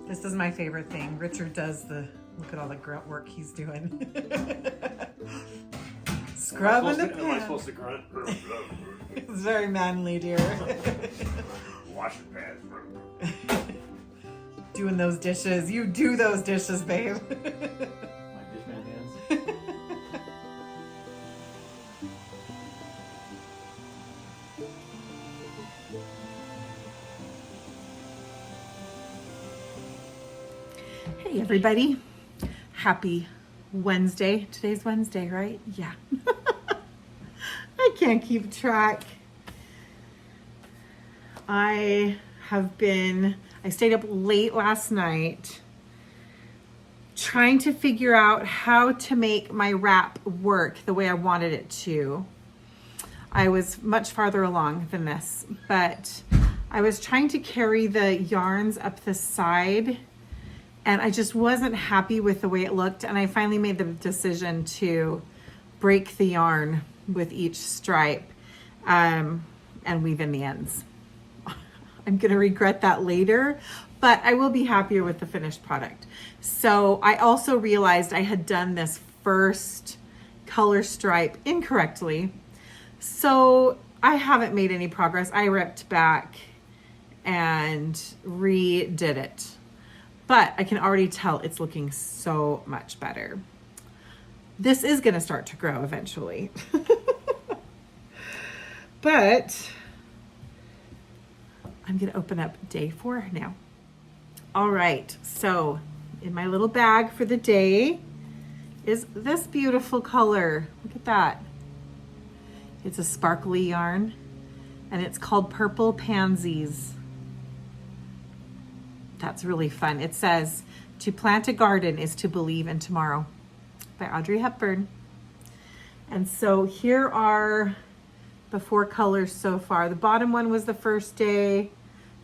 This is my favorite thing. Richard does look at all the grunt work he's doing. Scrubbing the pan. Am I supposed to grunt? It's very manly, dear. Washing pans. Doing those dishes. You do those dishes, babe. My dishman hands. Hey, everybody. Happy Wednesday. Today's Wednesday, right? Yeah. I can't keep track. I stayed up late last night trying to figure out how to make my wrap work the way I wanted it to. I was much farther along than this, but I was trying to carry the yarns up the side and I just wasn't happy with the way it looked. And I finally made the decision to break the yarn with each stripe and weave in the ends. I'm going to regret that later, but I will be happier with the finished product. So I also realized I had done this first color stripe incorrectly. So I haven't made any progress. I ripped back and redid it, but I can already tell it's looking so much better. This is going to start to grow eventually, but I'm going to open up day 4 now. All right. So in my little bag for the day is this beautiful color. Look at that. It's a sparkly yarn and it's called Purple Pansies. That's really fun. It says, "To plant a garden is to believe in tomorrow," by Audrey Hepburn. And so here are the 4 colors so far. The bottom one was the first day,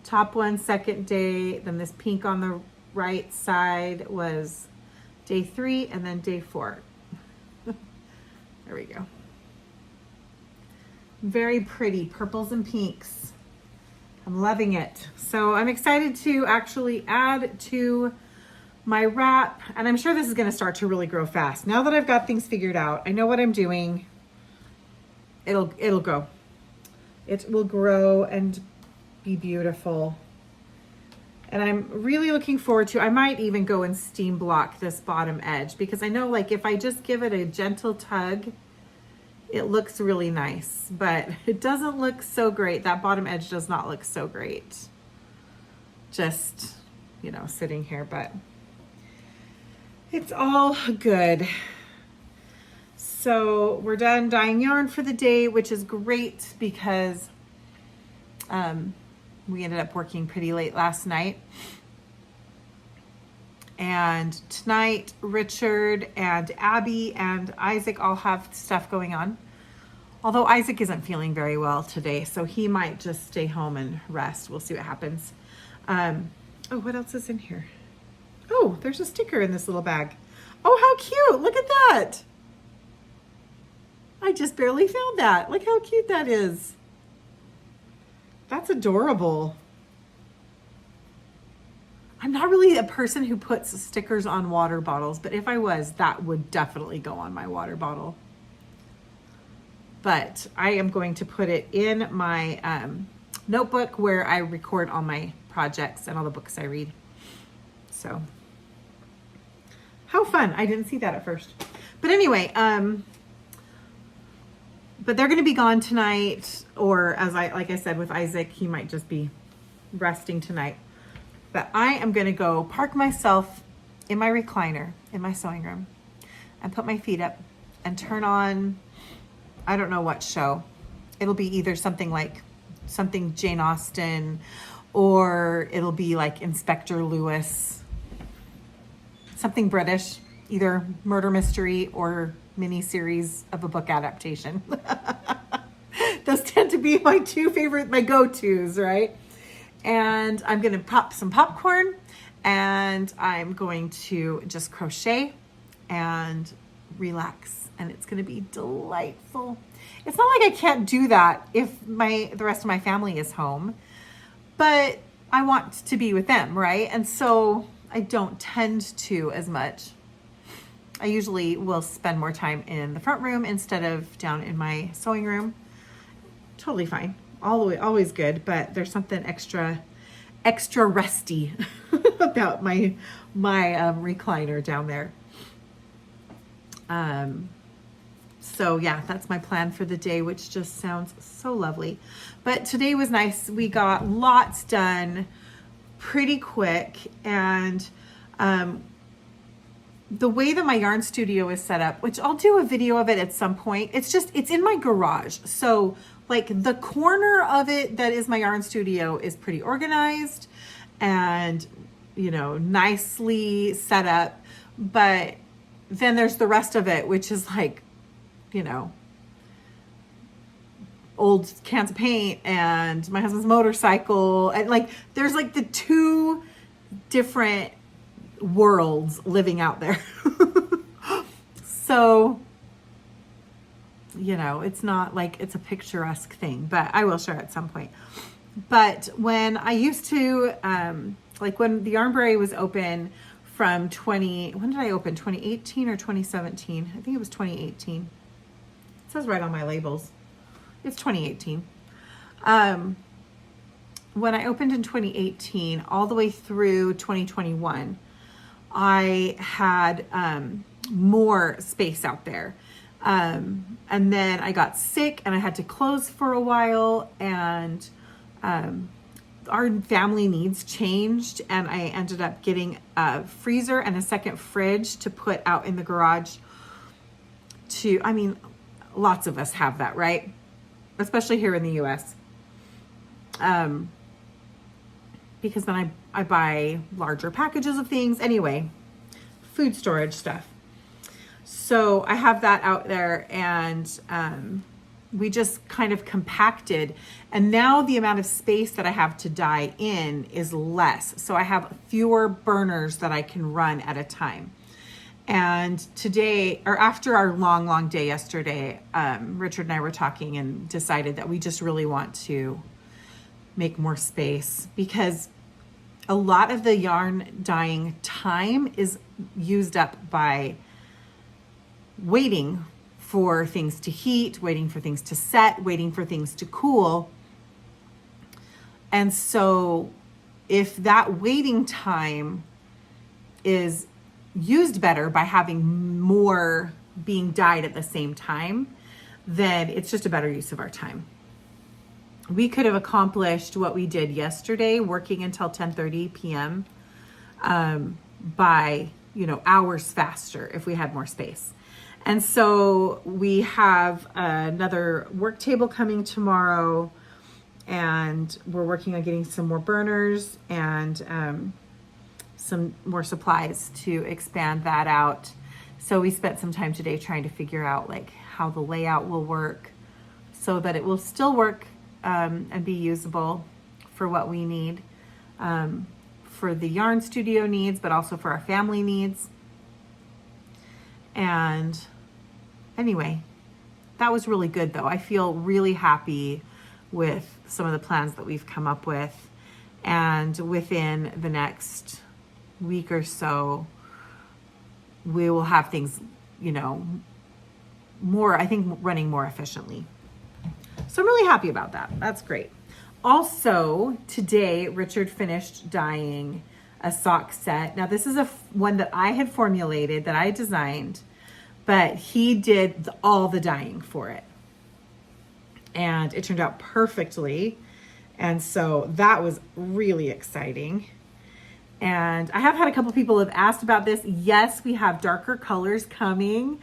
top one, second day, then this pink on the right side was day 3, and then day 4. There we go. Very pretty purples and pinks. I'm loving it. So I'm excited to actually add to my wrap, and I'm sure this is going to start to really grow fast. Now that I've got things figured out, I know what I'm doing. It'll go. It will grow and be beautiful. And I'm really looking forward to, I might even go and steam block this bottom edge, because I know, like, if I just give it a gentle tug, it looks really nice, but it doesn't look so great. That bottom edge does not look so great. Just, you know, sitting here, but it's all good. So we're done dyeing yarn for the day, which is great because we ended up working pretty late last night. And tonight, Richard and Abby and Isaac all have stuff going on. Although Isaac isn't feeling very well today, so he might just stay home and rest. We'll see what happens. Oh, what else is in here? Oh, there's a sticker in this little bag. Oh, how cute. Look at that. I just barely found that. Look how cute that is. That's adorable. I'm not really a person who puts stickers on water bottles, but if I was, that would definitely go on my water bottle. But I am going to put it in my notebook where I record all my projects and all the books I read. So, how fun. I didn't see that at first. But anyway, but they're going to be gone tonight, or like I said, with Isaac, he might just be resting tonight. But I am going to go park myself in my recliner in my sewing room and put my feet up and turn on, I don't know what show. It'll be either something Jane Austen, or it'll be like Inspector Lewis, something British, either murder mystery or miniseries of a book adaptation. Those tend to be my go-tos, right? And I'm going to pop some popcorn, and I'm going to just crochet and relax, and it's going to be delightful. It's not like I can't do that if the rest of my family is home, but I want to be with them, right? And so I don't tend to as much. I usually will spend more time in the front room instead of down in my sewing room. Totally fine. All the way, always good, but there's something extra rusty about my recliner down there. So yeah, that's my plan for the day, which just sounds so lovely. But today was nice. We got lots done pretty quick, and the way that my yarn studio is set up, which I'll do a video of it at some point, it's in my garage. So like the corner of it that is my yarn studio is pretty organized and, you know, nicely set up. But then there's the rest of it, which is like, you know, old cans of paint and my husband's motorcycle. And like, there's like the two different worlds living out there. So, you know, it's not like it's a picturesque thing, but I will share at some point. But when I used to, like when the Yarnberry was open from when did I open? 2018 or 2017? I think it was 2018. It says right on my labels. It's 2018. When I opened in 2018, all the way through 2021, I had more space out there. And then I got sick and I had to close for a while, and our family needs changed, and I ended up getting a freezer and a second fridge to put out in the garage. I mean, lots of us have that, right? Especially here in the US. Because then I buy larger packages of things. Anyway, food storage stuff. So I have that out there, and we just kind of compacted. And now the amount of space that I have to dye in is less. So I have fewer burners that I can run at a time. And today, or after our long day yesterday, Richard and I were talking and decided that we just really want to make more space, because a lot of the yarn dyeing time is used up by waiting for things to heat, waiting for things to set, waiting for things to cool. And so if that waiting time is used better by having more being dyed at the same time, then it's just a better use of our time. We could have accomplished what we did yesterday, working until 10:30 p.m. By, you know, hours faster if we had more space. And so we have another work table coming tomorrow, and we're working on getting some more burners and some more supplies to expand that out. So we spent some time today trying to figure out like how the layout will work so that it will still work and be usable for what we need, for the yarn studio needs, but also for our family needs. And anyway, that was really good though. I feel really happy with some of the plans that we've come up with. And within the next week or so, we will have things, you know, more, I think, running more efficiently. So I'm really happy about that. That's great. Also, today, Richard finished dyeing a sock set. Now, this is one that I had formulated, that I designed, but he did all the dyeing for it. And it turned out perfectly. And so that was really exciting. And I have had a couple people have asked about this. Yes, we have darker colors coming.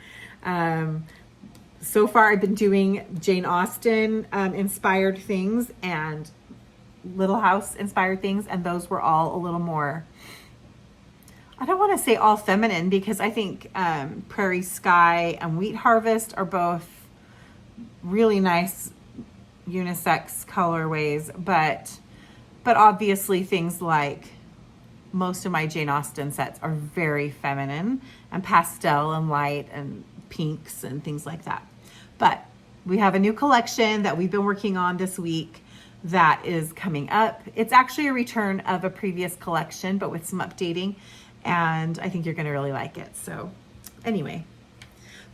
So far I've been doing Jane Austen inspired things and Little House inspired things. And those were all a little more, I don't want to say all feminine, because I think Prairie Sky and Wheat Harvest are both really nice unisex colorways, but obviously things like most of my Jane Austen sets are very feminine and pastel and light and pinks and things like that. But we have a new collection that we've been working on this week that is coming up. It's actually a return of a previous collection, but with some updating, and I think you're going to really like it. So anyway,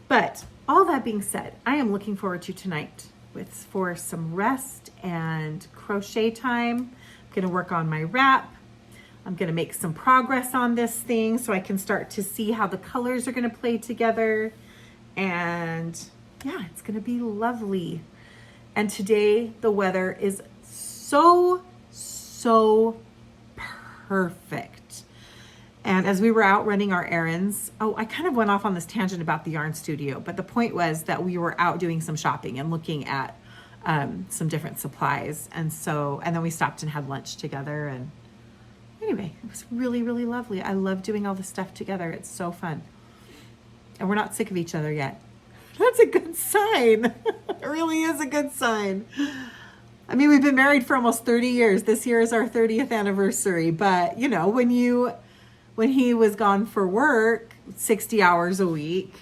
but all that being said, I am looking forward to tonight for some rest and crochet time. I'm going to work on my wrap. I'm going to make some progress on this thing so I can start to see how the colors are going to play together. And yeah, it's going to be lovely. And today the weather is so perfect. And as we were out running our errands, I kind of went off on this tangent about the yarn studio, but the point was that we were out doing some shopping and looking at some different supplies. And then we stopped and had lunch together. And anyway, it was really, really lovely. I love doing all this stuff together. It's so fun. And we're not sick of each other yet. That's a good sign. It really is a good sign. I mean, we've been married for almost 30 years. This year is our 30th anniversary. But, you know, when he was gone for work, 60 hours a week,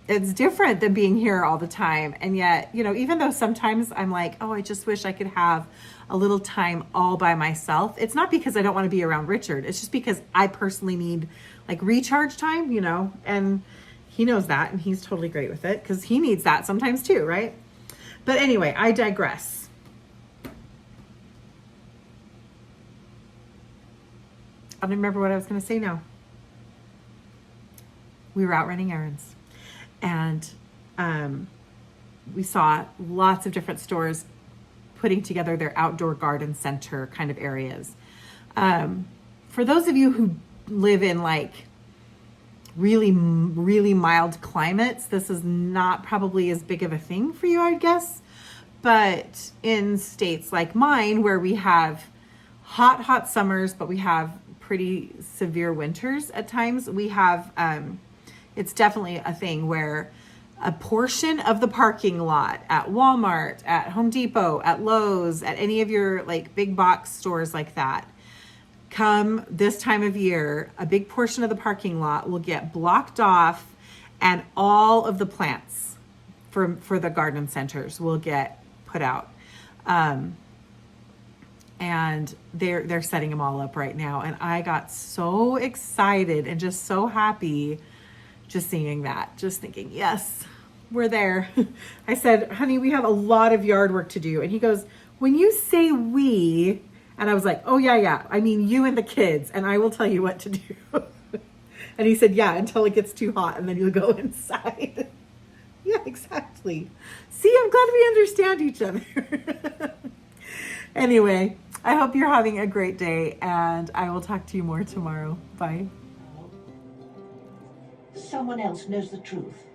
it's different than being here all the time. And yet, you know, even though sometimes I'm like, oh, I just wish I could have a little time all by myself. It's not because I don't want to be around Richard. It's just because I personally need like recharge time, you know, and he knows that and he's totally great with it because he needs that sometimes too, right? But anyway, I digress. I don't remember what I was going to say now. We were out running errands and we saw lots of different stores putting together their outdoor garden center kind of areas. For those of you who live in like really, really mild climates, this is not probably as big of a thing for you, I'd guess. But in states like mine, where we have hot summers, but we have pretty severe winters at times, we have, it's definitely a thing where a portion of the parking lot at Walmart, at Home Depot, at Lowe's, at any of your like big box stores like that, come this time of year, a big portion of the parking lot will get blocked off and all of the plants for the garden centers will get put out. And they're setting them all up right now. And I got so excited and just so happy just seeing that, just thinking, yes, we're there. I said, honey, we have a lot of yard work to do. And he goes, when you say we, and I was like, oh yeah. I mean, you and the kids, and I will tell you what to do. And he said, yeah, until it gets too hot and then you'll go inside. Yeah, exactly. See, I'm glad we understand each other. Anyway, I hope you're having a great day and I will talk to you more tomorrow. Bye. Someone else knows the truth.